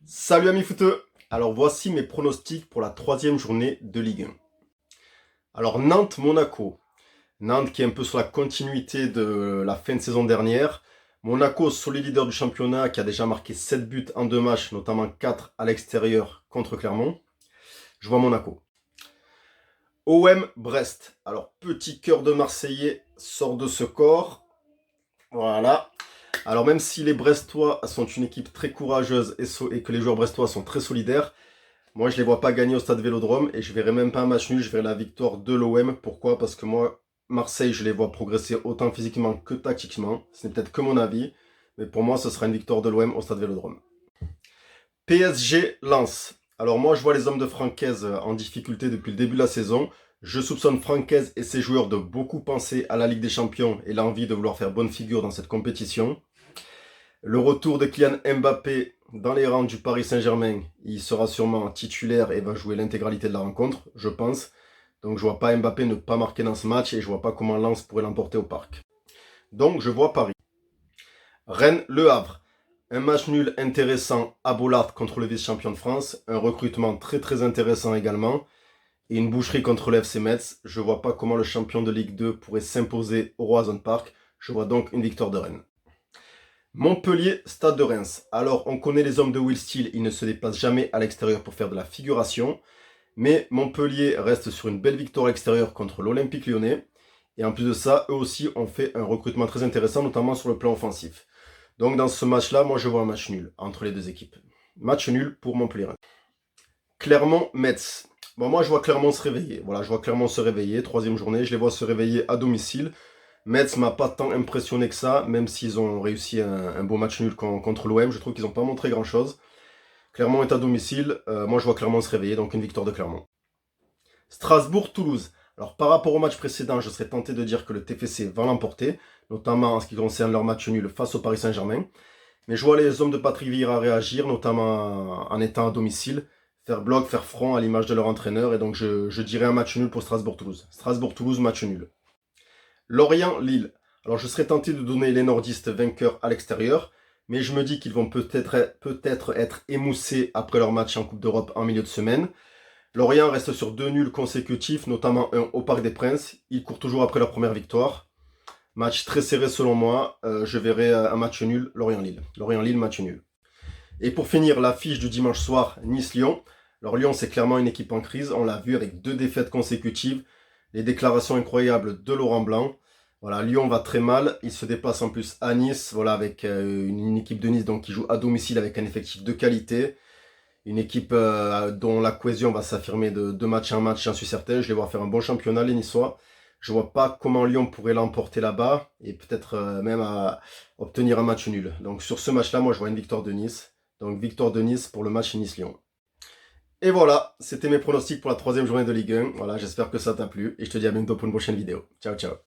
Salut amis footeux. Alors voici mes pronostics pour la troisième journée de Ligue 1. Alors Nantes-Monaco. Nantes qui est un peu sur la continuité de la fin de saison dernière. Monaco, solide leader du championnat, qui a déjà marqué 7 buts en 2 matchs, notamment 4 à l'extérieur contre Clermont. Je vois Monaco. OM-Brest. Alors petit cœur de Marseillais sort de ce corps. Voilà. Alors même si les Brestois sont une équipe très courageuse et que les joueurs brestois sont très solidaires, moi, je ne les vois pas gagner au stade Vélodrome et je ne verrai même pas un match nul, je verrai la victoire de l'OM. Pourquoi? Parce que moi, Marseille, je les vois progresser autant physiquement que tactiquement. Ce n'est peut-être que mon avis, mais pour moi, ce sera une victoire de l'OM au stade Vélodrome. PSG Lens. Alors moi, je vois les hommes de Francaise en difficulté depuis le début de la saison. Je soupçonne Francaise et ses joueurs de beaucoup penser à la Ligue des Champions et l'envie de vouloir faire bonne figure dans cette compétition. Le retour de Kylian Mbappé dans les rangs du Paris Saint-Germain, il sera sûrement titulaire et va jouer l'intégralité de la rencontre, je pense. Donc je vois pas Mbappé ne pas marquer dans ce match et je vois pas comment Lens pourrait l'emporter au parc. Donc je vois Paris. Rennes-Le Havre. Un match nul intéressant à Bollard contre le vice-champion de France. Un recrutement très intéressant également. Et une boucherie contre le FC Metz. Je vois pas comment le champion de Ligue 2 pourrait s'imposer au Roazhon Park. Je vois donc une victoire de Rennes. Montpellier, Stade de Reims. Alors, on connaît les hommes de Will Steele, ils ne se déplacent jamais à l'extérieur pour faire de la figuration. Mais Montpellier reste sur une belle victoire à l'extérieur contre l'Olympique Lyonnais. Et en plus de ça, eux aussi ont fait un recrutement très intéressant, notamment sur le plan offensif. Donc dans ce match-là, moi je vois un match nul entre les deux équipes. Match nul pour Montpellier. Clermont-Metz. Bon, moi je vois Clermont se réveiller. Voilà, je vois Clermont se réveiller, troisième journée. Je les vois se réveiller à domicile. Metz m'a pas tant impressionné que ça, même s'ils ont réussi un beau match nul contre l'OM. Je trouve qu'ils n'ont pas montré grand-chose. Clermont est à domicile. Moi, je vois Clermont se réveiller, donc une victoire de Clermont. Strasbourg-Toulouse. Alors, par rapport au match précédent, je serais tenté de dire que le TFC va l'emporter, notamment en ce qui concerne leur match nul face au Paris Saint-Germain. Mais je vois les hommes de Patrick Vieira réagir, notamment en étant à domicile, faire bloc, faire front à l'image de leur entraîneur. Et donc, je dirais un match nul pour Strasbourg-Toulouse. Strasbourg-Toulouse, match nul. Lorient-Lille. Alors je serais tenté de donner les nordistes vainqueurs à l'extérieur, mais je me dis qu'ils vont peut-être être émoussés après leur match en Coupe d'Europe en milieu de semaine. Lorient reste sur 2 nuls consécutifs, notamment un au Parc des Princes. Ils courent toujours après leur première victoire. Match très serré selon moi. Je verrai un match nul, Lorient-Lille. Lorient-Lille, match nul. Et pour finir, l'affiche du dimanche soir, Nice-Lyon. Alors Lyon, c'est clairement une équipe en crise. On l'a vu avec 2 défaites consécutives. Les déclarations incroyables de Laurent Blanc. Voilà, Lyon va très mal. Il se déplace en plus à Nice, voilà, avec une équipe de Nice donc, qui joue à domicile avec un effectif de qualité. Une équipe dont la cohésion va s'affirmer de match en match, j'en suis certain. Je les vois faire un bon championnat, les Niçois. Je vois pas comment Lyon pourrait l'emporter là-bas et peut-être même à obtenir un match nul. Donc sur ce match-là, moi je vois une victoire de Nice. Donc victoire de Nice pour le match Nice-Lyon. Et voilà, c'était mes pronostics pour la troisième journée de Ligue 1. Voilà, j'espère que ça t'a plu et je te dis à bientôt pour une prochaine vidéo. Ciao, ciao.